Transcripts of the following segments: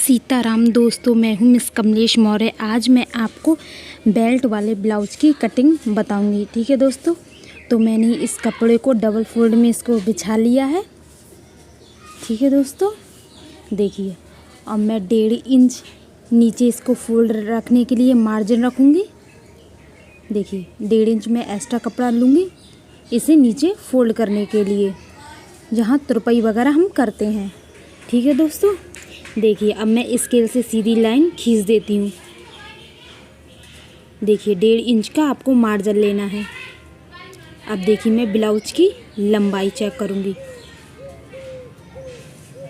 सीताराम दोस्तों, मैं हूँ मिस कमलेश मौर्य। आज मैं आपको बेल्ट वाले ब्लाउज़ की कटिंग बताऊंगी। ठीक है दोस्तों, तो मैंने इस कपड़े को डबल फोल्ड में इसको बिछा लिया है। ठीक है दोस्तों, देखिए अब मैं 1.5 इंच नीचे इसको फोल्ड रखने के लिए मार्जिन रखूँगी। देखिए 1.5 इंच में एक्स्ट्रा कपड़ा लूँगी इसे नीचे फोल्ड करने के लिए, जहाँ तुरपाई वगैरह हम करते हैं। ठीक है दोस्तों, देखिए अब मैं स्केल से सीधी लाइन खींच देती हूँ। देखिए 1.5 इंच का आपको मार्जिन लेना है। अब देखिए मैं ब्लाउज की लंबाई चेक करूँगी।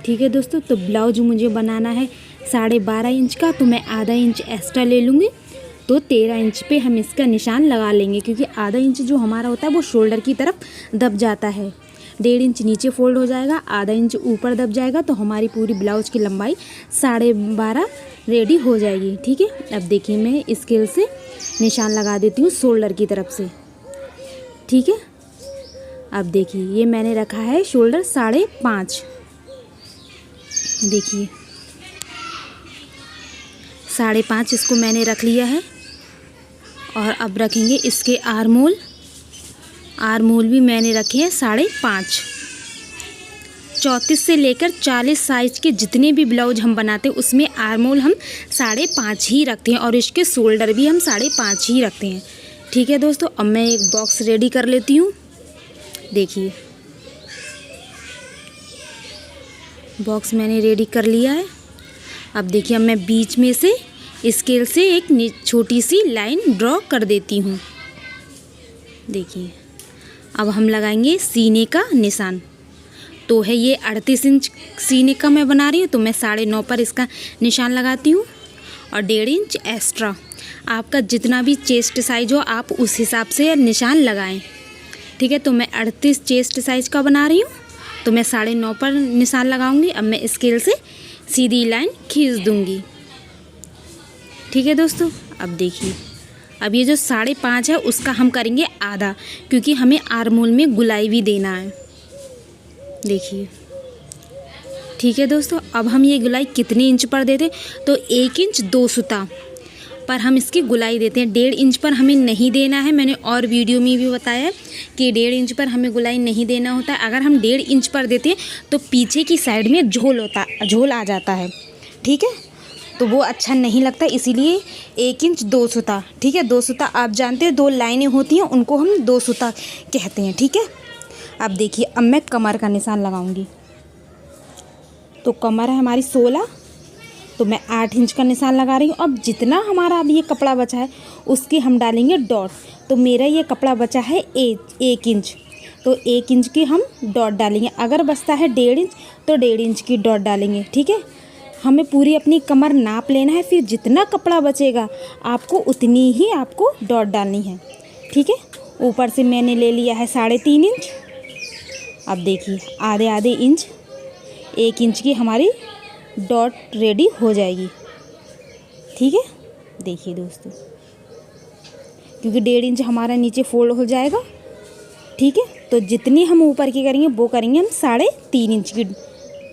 ठीक है दोस्तों, तो ब्लाउज मुझे बनाना है 12.5 इंच का, तो मैं आधा इंच एक्स्ट्रा ले लूँगी। तो 13 इंच पे हम इसका निशान लगा लेंगे, क्योंकि आधा इंच जो हमारा होता है वो शोल्डर की तरफ दब जाता है। 1.5 इंच नीचे फोल्ड हो जाएगा, आधा इंच ऊपर दब जाएगा, तो हमारी पूरी ब्लाउज की लंबाई 12.5 रेडी हो जाएगी। ठीक है, अब देखिए मैं स्केल से निशान लगा देती हूँ शोल्डर की तरफ से। ठीक है, अब देखिए ये मैंने रखा है शोल्डर 5.5। देखिए 5.5 इसको मैंने रख लिया है। और अब रखेंगे इसके आर्मोल भी मैंने रखे हैं 5.5। 34 से लेकर 40 साइज के जितने भी ब्लाउज हम बनाते हैं उसमें आर्मोल हम 5.5 ही रखते हैं, और इसके शोल्डर भी हम 5.5 ही रखते हैं। ठीक है दोस्तों, अब मैं एक बॉक्स रेडी कर लेती हूँ। देखिए बॉक्स मैंने रेडी कर लिया है। अब देखिए अब मैं बीच में से स्केल से एक छोटी सी लाइन ड्रॉ कर देती हूँ। देखिए अब हम लगाएंगे सीने का निशान। तो है ये 38 इंच सीने का मैं बना रही हूँ, तो मैं 9.5 पर इसका निशान लगाती हूँ। और 1.5 इंच एक्स्ट्रा, आपका जितना भी चेस्ट साइज हो आप उस हिसाब से निशान लगाएं। ठीक है, तो मैं 38 चेस्ट साइज का बना रही हूँ, तो मैं 9.5 पर निशान लगाऊंगी। अब मैं स्केल से सीधी लाइन खींच दूंगी। ठीक है दोस्तों, अब देखिए अब ये जो 5.5 है उसका हम करेंगे आधा, क्योंकि हमें आर्मोल में गुलाई भी देना है। देखिए ठीक है दोस्तों, अब हम ये गुलाई कितने इंच पर देते हैं, तो 1 इंच 2 सूता पर हम इसकी गुलाई देते हैं। 1.5 इंच पर हमें नहीं देना है। मैंने और वीडियो में भी बताया है कि 1.5 इंच पर हमें गुलाई नहीं देना होता है। अगर हम 1.5 इंच पर देते हैं तो पीछे की साइड में झोल आ जाता है। ठीक है, तो वो अच्छा नहीं लगता, इसीलिए 1 इंच 2 सूता। ठीक है, 2 सूता आप जानते हैं 2 लाइनें होती हैं, उनको हम 2 सूता कहते हैं। ठीक है, अब देखिए अब मैं कमर का निशान लगाऊंगी। तो कमर है हमारी 16, तो मैं 8 इंच का निशान लगा रही हूँ। अब जितना हमारा अब ये कपड़ा बचा है उसकी हम डालेंगे डॉट। तो मेरा ये कपड़ा बचा है 1 इंच, तो 1 इंच की हम डॉट डालेंगे। अगर बचता है 1.5 इंच तो 1.5 इंच की डॉट डालेंगे। ठीक है, हमें पूरी अपनी कमर नाप लेना है, फिर जितना कपड़ा बचेगा आपको उतनी ही आपको डॉट डालनी है। ठीक है, ऊपर से मैंने ले लिया है 3.5 इंच। अब देखिए आधे इंच 1 इंच की हमारी डॉट रेडी हो जाएगी। ठीक है, देखिए दोस्तों, क्योंकि 1.5 इंच हमारा नीचे फोल्ड हो जाएगा। ठीक है, तो जितनी हम ऊपर की करेंगे वो करेंगे हम 3.5 इंच की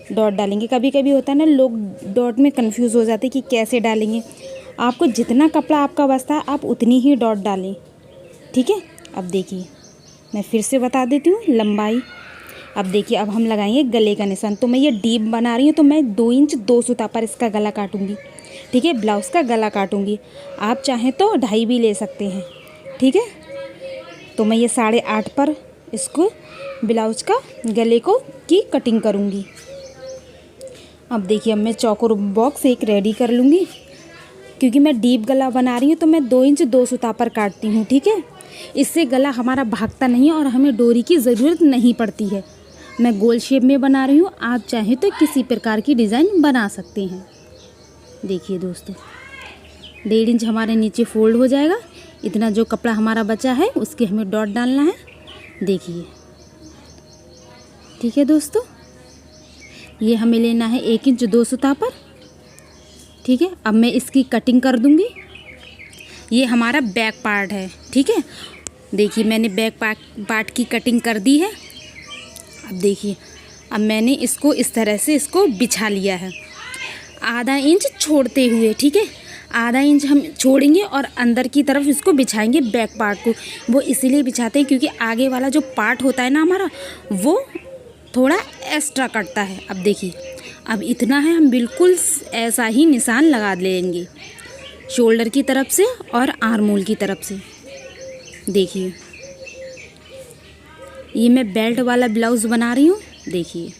डॉट डालेंगे। कभी कभी होता है ना, लोग डॉट में कंफ्यूज हो जाते हैं कि कैसे डालेंगे। आपको जितना कपड़ा आपका बचता है आप उतनी ही डॉट डालें। ठीक है, अब देखिए मैं फिर से बता देती हूँ लंबाई। अब देखिए अब हम लगाएंगे गले का निशान। तो मैं ये डीप बना रही हूँ, तो मैं 2 इंच 2 सूता पर इसका गला काटूंगी। ठीक है, ब्लाउज़ का गला काटूंगी। आप चाहें तो 2.5 भी ले सकते हैं। ठीक है, तो मैं ये 8.5 पर इसको ब्लाउज़ का गले की कटिंग करूँगी। अब देखिए अब मैं चौकोर बॉक्स एक रेडी कर लूँगी, क्योंकि मैं डीप गला बना रही हूँ, तो मैं 2 इंच 2 सूता पर काटती हूँ। ठीक है, इससे गला हमारा भागता नहीं है और हमें डोरी की ज़रूरत नहीं पड़ती है। मैं गोल शेप में बना रही हूँ, आप चाहें तो किसी प्रकार की डिज़ाइन बना सकते हैं। देखिए दोस्तों 1.5 इंच हमारे नीचे फोल्ड हो जाएगा। इतना जो कपड़ा हमारा बचा है उसके हमें डॉट डालना है। देखिए ठीक है दोस्तों, ये हमें लेना है 1 इंच 2 सूता पर। ठीक है, अब मैं इसकी कटिंग कर दूंगी। ये हमारा बैक पार्ट है। ठीक है, देखिए मैंने बैक पार्ट की कटिंग कर दी है। अब देखिए अब मैंने इसको इस तरह से इसको बिछा लिया है। आधा इंच छोड़ते हुए, ठीक है, आधा इंच हम छोड़ेंगे और अंदर की तरफ इसको बिछाएंगे बैक पार्ट को। वो इसीलिए बिछाते हैं क्योंकि आगे वाला जो पार्ट होता है ना हमारा, वो थोड़ा एक्स्ट्रा कटता है। अब देखिए, अब इतना है, हम बिल्कुल ऐसा ही निशान लगा लेंगे शोल्डर की तरफ से और आर्म होल की तरफ से। देखिए, ये मैं बेल्ट वाला ब्लाउज़ बना रही हूँ। देखिए,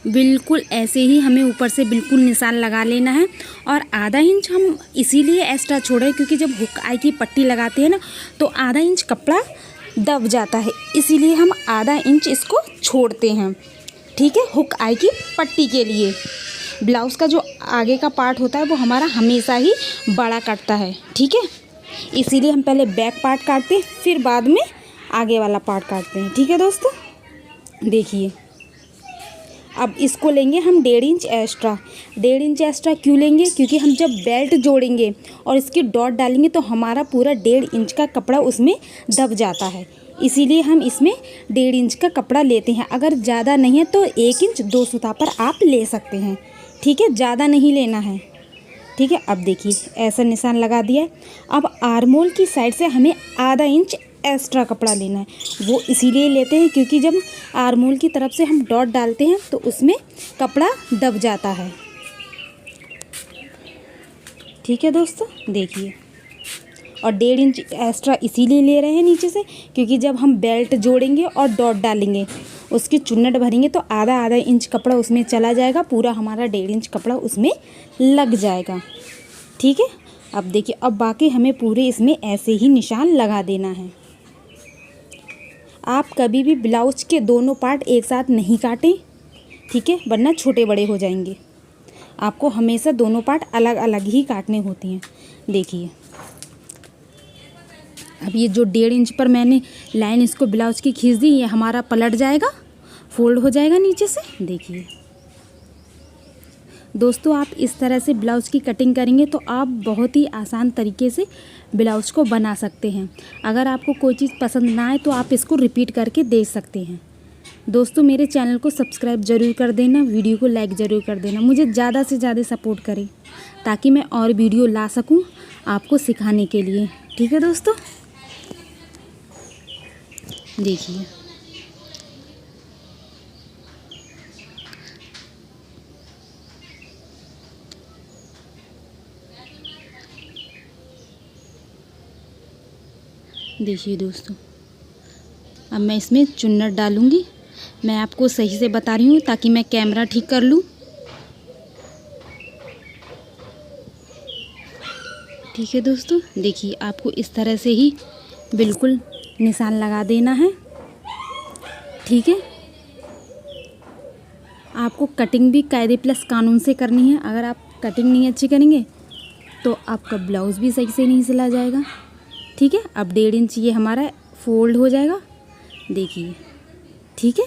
बिल्कुल ऐसे ही हमें ऊपर से बिल्कुल निशान लगा लेना है। और आधा इंच हम इसीलिए एक्स्ट्रा छोड़े क्योंकि जब हुक आई की पट्टी लगाते हैं ना, तो आधा इंच कपड़ा दब जाता है, इसीलिए हम आधा इंच इसको छोड़ते हैं, ठीक है, हुक आई की पट्टी के लिए। ब्लाउज़ का जो आगे का पार्ट होता है वो हमारा हमेशा ही बड़ा कटता है, ठीक है, इसीलिए हम पहले बैक पार्ट काटते हैं, फिर बाद में आगे वाला पार्ट काटते हैं, ठीक है दोस्तों। देखिए, अब इसको लेंगे हम 1.5 इंच एक्स्ट्रा। 1.5 इंच एक्स्ट्रा क्यों लेंगे? क्योंकि हम जब बेल्ट जोड़ेंगे और इसकी डॉट डालेंगे तो हमारा पूरा 1.5 इंच का कपड़ा उसमें दब जाता है, इसीलिए हम इसमें 1.5 इंच का कपड़ा लेते हैं। अगर ज़्यादा नहीं है तो 1 इंच 2 सूता पर आप ले सकते हैं, ठीक है, ज़्यादा नहीं लेना है, ठीक है। अब देखिए, ऐसा निशान लगा दिया है। अब आर्म होल की साइड से हमें आधा इंच एक्स्ट्रा कपड़ा लेना है। वो इसीलिए लेते हैं क्योंकि जब आर्म होल की तरफ से हम डॉट डालते हैं तो उसमें कपड़ा दब जाता है, ठीक है दोस्तों। देखिए, और 1.5 इंच एक्स्ट्रा इसीलिए ले रहे हैं नीचे से क्योंकि जब हम बेल्ट जोड़ेंगे और डॉट डालेंगे, उसकी चुन्नट भरेंगे तो आधा इंच कपड़ा उसमें चला जाएगा, पूरा हमारा 1.5 इंच कपड़ा उसमें लग जाएगा, ठीक है। अब देखिए, अब बाकी हमें पूरे इसमें ऐसे ही निशान लगा देना है। आप कभी भी ब्लाउज के दोनों पार्ट एक साथ नहीं काटें, ठीक है, वरना छोटे बड़े हो जाएंगे। आपको हमेशा दोनों पार्ट अलग अलग ही काटने होती हैं। देखिए, अब ये जो 1.5 इंच पर मैंने लाइन इसको ब्लाउज की खींच दी, ये हमारा पलट जाएगा, फोल्ड हो जाएगा नीचे से। देखिए दोस्तों, आप इस तरह से ब्लाउज़ की कटिंग करेंगे तो आप बहुत ही आसान तरीके से ब्लाउज़ को बना सकते हैं। अगर आपको कोई चीज़ पसंद ना आए तो आप इसको रिपीट करके देख सकते हैं। दोस्तों, मेरे चैनल को सब्सक्राइब ज़रूर कर देना, वीडियो को लाइक ज़रूर कर देना, मुझे ज़्यादा से ज़्यादा सपोर्ट करें ताकि मैं और वीडियो ला सकूं आपको सिखाने के लिए, ठीक है दोस्तों। देखिए, देखिए दोस्तों, अब मैं इसमें चुन्नट डालूँगी। मैं आपको सही से बता रही हूँ ताकि मैं कैमरा ठीक कर लूँ, ठीक है दोस्तों। देखिए, आपको इस तरह से ही बिल्कुल निशान लगा देना है, ठीक है। आपको कटिंग भी कायदे प्लस कानून से करनी है। अगर आप कटिंग नहीं अच्छी करेंगे तो आपका ब्लाउज़ भी सही से नहीं सिला जाएगा, ठीक है। अब 1.5 इंच ये हमारा फोल्ड हो जाएगा, देखिए, ठीक है,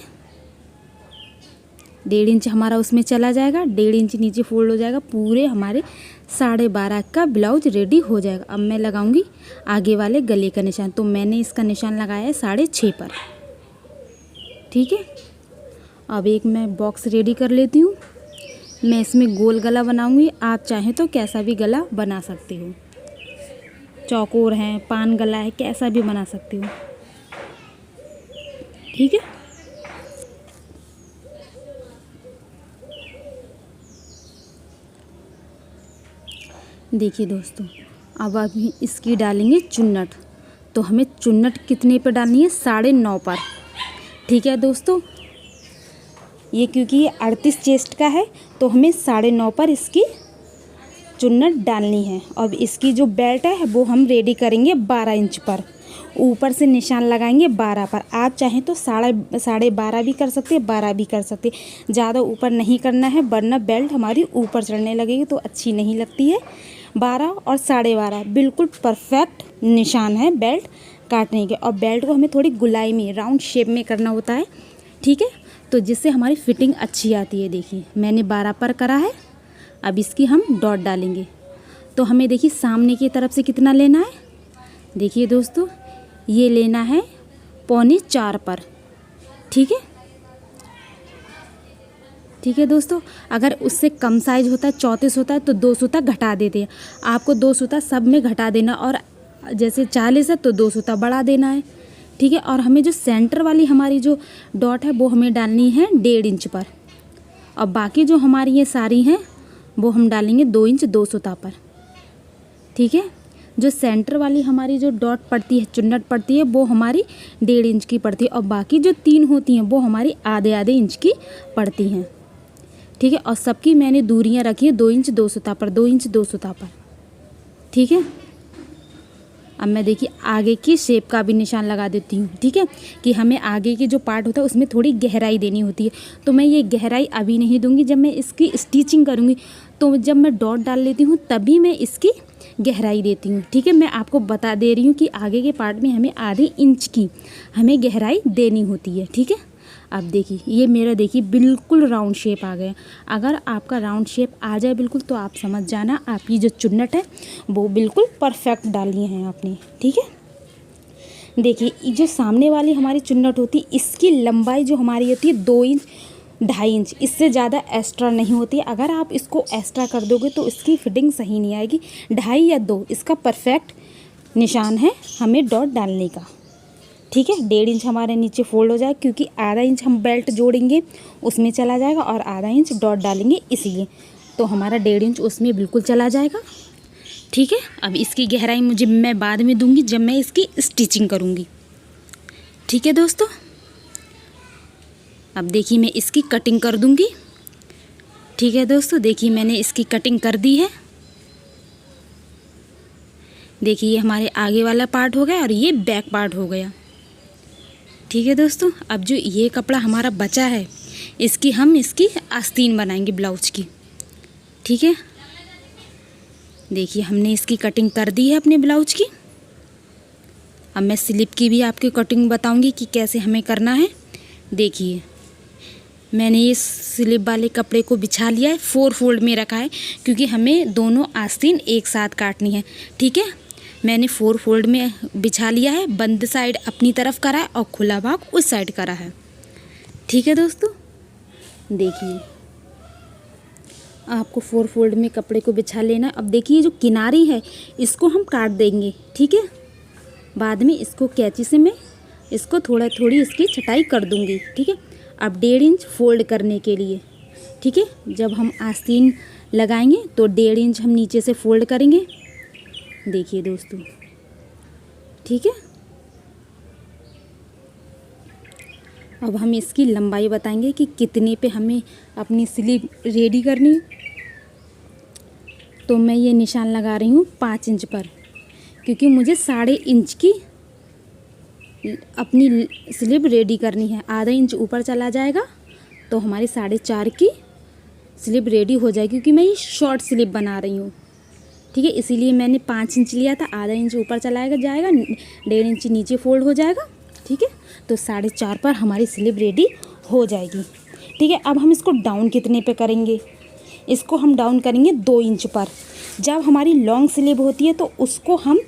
1.5 इंच हमारा उसमें चला जाएगा, 1.5 इंच नीचे फोल्ड हो जाएगा, पूरे हमारे 12.5 का ब्लाउज रेडी हो जाएगा। अब मैं लगाऊंगी आगे वाले गले का निशान, तो मैंने इसका निशान लगाया है 6.5 पर, ठीक है। अब एक मैं बॉक्स रेडी कर लेती हूँ। मैं इसमें गोल गला बनाऊंगी, आप चाहें तो कैसा भी गला बना सकते हो, चौकोर है, पान गला है, कैसा भी बना सकती हो, ठीक है। देखिए दोस्तों, अब अभी इसकी डालेंगे चुन्नट। तो हमें चुन्नट कितने पर डालनी है? 9.5 पर, ठीक है दोस्तों। ये क्योंकि ये 38 चेस्ट का है तो हमें 9.5 पर इसकी चुन्नट डालनी है। अब इसकी जो बेल्ट है वो हम रेडी करेंगे 12 इंच पर, ऊपर से निशान लगाएंगे 12 पर। आप चाहें तो 12.5 भी कर सकते हैं, 12 भी कर सकते हैं, ज़्यादा ऊपर नहीं करना है वरना बेल्ट हमारी ऊपर चढ़ने लगेगी तो अच्छी नहीं लगती है। 12 और 12.5 बिल्कुल परफेक्ट निशान है बेल्ट काटने के। और बेल्ट को हमें थोड़ी गुलाई में, राउंड शेप में करना होता है, ठीक है, तो जिससे हमारी फिटिंग अच्छी आती है। देखिए, मैंने 12 पर करा है। अब इसकी हम डॉट डालेंगे। तो हमें देखिए सामने की तरफ से कितना लेना है, देखिए दोस्तों, ये लेना है 3.25 पर, ठीक है, ठीक है दोस्तों, अगर उससे कम साइज होता है, 34 होता है, तो 2 सूता घटा देते हैं। आपको 2 सूता सब में घटा देना, और जैसे 40 है तो 2 सूता बढ़ा देना है। ठीक है, और हमें जो सेंटर वाली हमारी जो डॉट है वो हमें डालनी है 1.5 इंच पर, और बाकी जो हमारी ये सारी हैं वो हम डालेंगे 2 इंच 2 सूता पर। ठीक है, जो सेंटर वाली हमारी जो डॉट पड़ती है, चुन्नट पड़ती है, वो हमारी 1.5 इंच की पड़ती है, और बाकी जो 3 होती हैं वो हमारी आधे आधे इंच की पड़ती हैं। ठीक है, और सबकी मैंने दूरियां रखी है 2 इंच 2 सूता पर, 2 इंच 2 सूता पर। ठीक है, अब मैं देखिए आगे की शेप का भी निशान लगा देती हूँ। ठीक है, कि हमें आगे की जो पार्ट होता है उसमें थोड़ी गहराई देनी होती है, तो मैं ये गहराई अभी नहीं दूंगी, जब मैं इसकी स्टिचिंग करूँगी तो जब मैं डॉट डाल लेती हूँ तभी मैं इसकी गहराई देती हूँ। ठीक है, मैं आपको बता दे रही हूँ कि आगे के पार्ट में हमें आधे इंच की हमें गहराई देनी होती है। ठीक है, अब देखिए ये मेरा देखिए बिल्कुल राउंड शेप आ गया। अगर आपका राउंड शेप आ जाए बिल्कुल, तो आप समझ जाना आपकी जो चुन्नट है वो बिल्कुल परफेक्ट डाली है आपने। ठीक है, देखिए जो सामने वाली हमारी चुन्नट होती है, इसकी लंबाई जो हमारी होती है 2 इंच 2.5 इंच, इससे ज़्यादा एक्स्ट्रा नहीं होती है। अगर आप इसको एक्स्ट्रा कर दोगे तो इसकी फिटिंग सही नहीं आएगी। 2.5 या 2 इसका परफेक्ट निशान है हमें डॉट डालने का। ठीक है, 1.5 इंच हमारे नीचे फोल्ड हो जाए, क्योंकि आधा इंच हम बेल्ट जोड़ेंगे उसमें चला जाएगा, और आधा इंच डॉट डालेंगे इसलिए, तो हमारा 1.5 इंच उसमें बिल्कुल चला जाएगा। ठीक है, अब इसकी गहराई मैं बाद में दूंगी जब मैं इसकी स्टिचिंग करूँगी। ठीक है दोस्तों, अब देखिए मैं इसकी कटिंग कर दूंगी। ठीक है दोस्तों, देखिए मैंने इसकी कटिंग कर दी है। देखिए ये हमारे आगे वाला पार्ट हो गया और ये बैक पार्ट हो गया। ठीक है दोस्तों, अब जो ये कपड़ा हमारा बचा है हम इसकी आस्तीन बनाएंगे ब्लाउज की। ठीक है, देखिए हमने इसकी कटिंग कर दी है अपने ब्लाउज की। अब मैं स्लिप की भी आपकी कटिंग बताऊंगी कि कैसे हमें करना है। देखिए मैंने ये स्लिप वाले कपड़े को बिछा लिया है, 4 फोल्ड में रखा है, क्योंकि हमें दोनों आस्तीन एक साथ काटनी है। ठीक है, मैंने 4 फोल्ड में बिछा लिया है, बंद साइड अपनी तरफ करा है और खुला भाग उस साइड करा है। ठीक है दोस्तों, देखिए आपको 4 फोल्ड में कपड़े को बिछा लेना। अब देखिए जो किनारी है इसको हम काट देंगे। ठीक है, बाद में इसको कैंची से मैं इसको थोड़ी इसकी छटाई कर दूंगी। ठीक है, अब 1.5 इंच फोल्ड करने के लिए। ठीक है, जब हम आस्तीन लगाएंगे तो 1.5 इंच हम नीचे से फोल्ड करेंगे। देखिए दोस्तों, ठीक है, अब हम इसकी लंबाई बताएंगे कि कितने पे हमें अपनी स्लीव रेडी करनी। तो मैं ये निशान लगा रही हूँ 5 इंच पर, क्योंकि मुझे 1.5 इंच की अपनी स्लीव रेडी करनी है। आधा इंच ऊपर चला जाएगा तो हमारी 4.5 की स्लीव रेडी हो जाएगी, क्योंकि मैं ये शॉर्ट स्लीव बना रही हूँ। ठीक है, इसीलिए मैंने 5 इंच लिया था, आधा इंच ऊपर चला जाएगा, 1.5 इंच नीचे फोल्ड हो जाएगा। ठीक है, तो 4.5 पर हमारी स्लीव रेडी हो जाएगी। ठीक है, अब हम इसको डाउन कितने पे करेंगे? इसको हम डाउन करेंगे 2 इंच पर। जब हमारी लॉन्ग स्लीव होती है तो उसको हम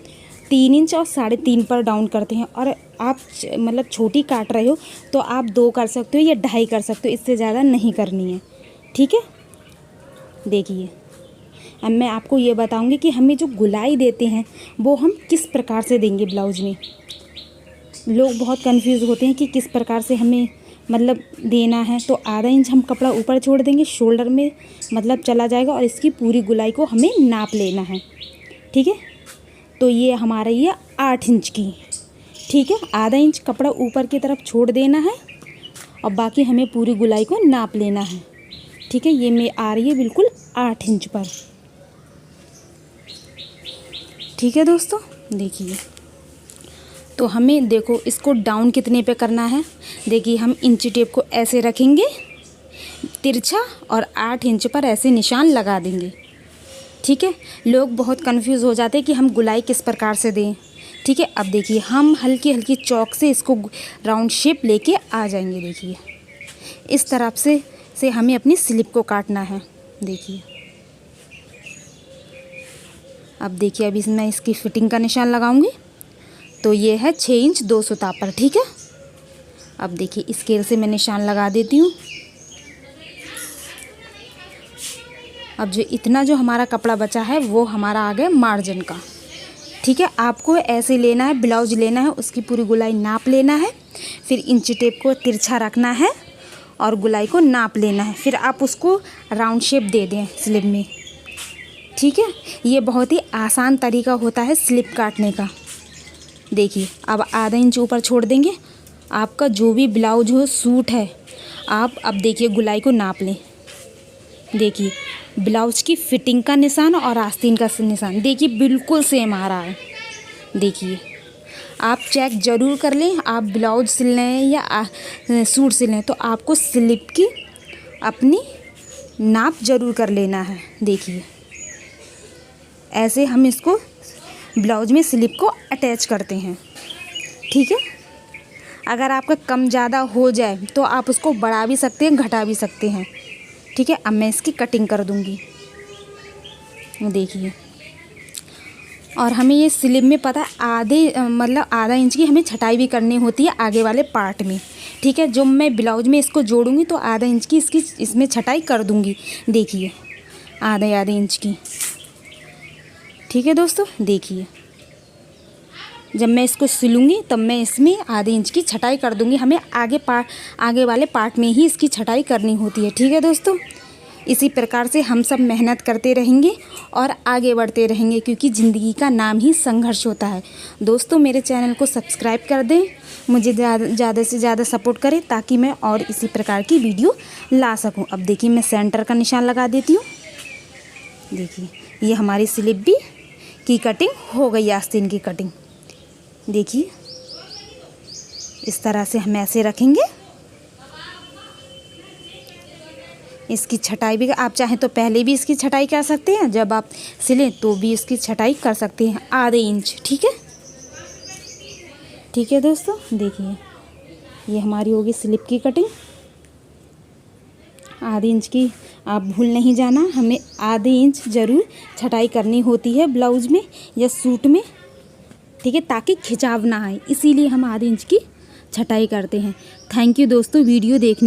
3 इंच और 3.5 पर डाउन करते हैं, और आप मतलब छोटी काट रहे हो तो आप 2 कर सकते हो या 2.5 कर सकते हो, इससे ज़्यादा नहीं करनी है। ठीक है, देखिए अब मैं आपको ये बताऊंगी कि हमें जो गुलाई देते हैं वो हम किस प्रकार से देंगे ब्लाउज में। लोग बहुत कंफ्यूज होते हैं कि किस प्रकार से हमें मतलब देना है। तो आधा इंच हम कपड़ा ऊपर छोड़ देंगे, शोल्डर में मतलब चला जाएगा, और इसकी पूरी गुलाई को हमें नाप लेना है। ठीक है, तो ये हमारा ये 8 इंच की। ठीक है, आधा इंच कपड़ा ऊपर की तरफ छोड़ देना है और बाकी हमें पूरी गुलाई को नाप लेना है। ठीक है, ये मैं आ रही है बिल्कुल 8 इंच पर। ठीक है दोस्तों, देखिए तो हमें देखो इसको डाउन कितने पे करना है। देखिए हम इंची टेप को ऐसे रखेंगे तिरछा और 8 इंच पर ऐसे निशान लगा देंगे। ठीक है, लोग बहुत कंफ्यूज हो जाते हैं कि हम गुलाई किस प्रकार से दें। ठीक है, अब देखिए हम हल्की हल्की चौक से इसको राउंड शेप लेके आ जाएंगे। देखिए इस तरफ से हमें अपनी स्लिप को काटना है। देखिए अब देखिए अभी मैं इसकी फिटिंग का निशान लगाऊंगी। तो ये है 6 इंच 2 सूता पर। ठीक है, अब देखिए स्केल से मैं निशान लगा देती हूँ। अब जो इतना जो हमारा कपड़ा बचा है वो हमारा आ गया मार्जिन का। ठीक है, आपको ऐसे लेना है, ब्लाउज लेना है, उसकी पूरी गोलाई नाप लेना है, फिर इंची टेप को तिरछा रखना है और गोलाई को नाप लेना है, फिर आप उसको राउंड शेप दे दें स्लिप में। ठीक है, ये बहुत ही आसान तरीका होता है स्लिप काटने का। देखिए, अब आधा इंच ऊपर छोड़ देंगे। आपका जो भी ब्लाउज हो, सूट है, आप अब देखिए गोलाई को नाप लें। देखिए ब्लाउज की फिटिंग का निशान और आस्तीन का निशान देखिए बिल्कुल सेम आ रहा है। देखिए, आप चेक ज़रूर कर लें। आप ब्लाउज सिल लें या सूट सिल लें तो आपको स्लिप की अपनी नाप ज़रूर कर लेना है। देखिए, ऐसे हम इसको ब्लाउज में स्लिप को अटैच करते हैं। ठीक है, अगर आपका कम ज़्यादा हो जाए तो आप उसको बढ़ा भी सकते हैं, घटा भी सकते हैं। ठीक है, अब मैं इसकी कटिंग कर दूंगी। देखिए, और हमें ये स्लिप में पता है मतलब आधा इंच की हमें छटाई भी करनी होती है आगे वाले पार्ट में। ठीक है, जो मैं ब्लाउज में इसको जोड़ूंगी तो आधा इंच की इसमें छटाई कर दूंगी। देखिए, आधे इंच की। ठीक है दोस्तों, देखिए जब मैं इसको सिलूँगी तब मैं इसमें आधे इंच की छटाई कर दूंगी। हमें आगे वाले पार्ट में ही इसकी छटाई करनी होती है। ठीक है दोस्तों, इसी प्रकार से हम सब मेहनत करते रहेंगे और आगे बढ़ते रहेंगे, क्योंकि ज़िंदगी का नाम ही संघर्ष होता है। दोस्तों, मेरे चैनल को सब्सक्राइब कर दें, मुझे ज़्यादा से ज़्यादा सपोर्ट करें ताकि मैं और इसी प्रकार की वीडियो ला सकूं। अब देखिए, मैं सेंटर का निशान लगा देती हूँ। देखिए, ये हमारी स्लिप भी की कटिंग हो गई, आस्तीन की कटिंग। देखिए, इस तरह से हम ऐसे रखेंगे। इसकी छटाई भी आप चाहें तो पहले भी इसकी छटाई कर सकते हैं, जब आप सिलें तो भी इसकी छटाई कर सकते हैं आधे इंच। ठीक है, ठीक है दोस्तों, देखिए ये हमारी होगी स्लिप की कटिंग आधे इंच की। आप भूल नहीं जाना, हमें आधे इंच ज़रूर छटाई करनी होती है ब्लाउज में या सूट में। ठीक है, ताकि खिंचाव ना आए, इसीलिए हम आधे इंच की छटाई करते हैं। थैंक यू दोस्तों वीडियो देखने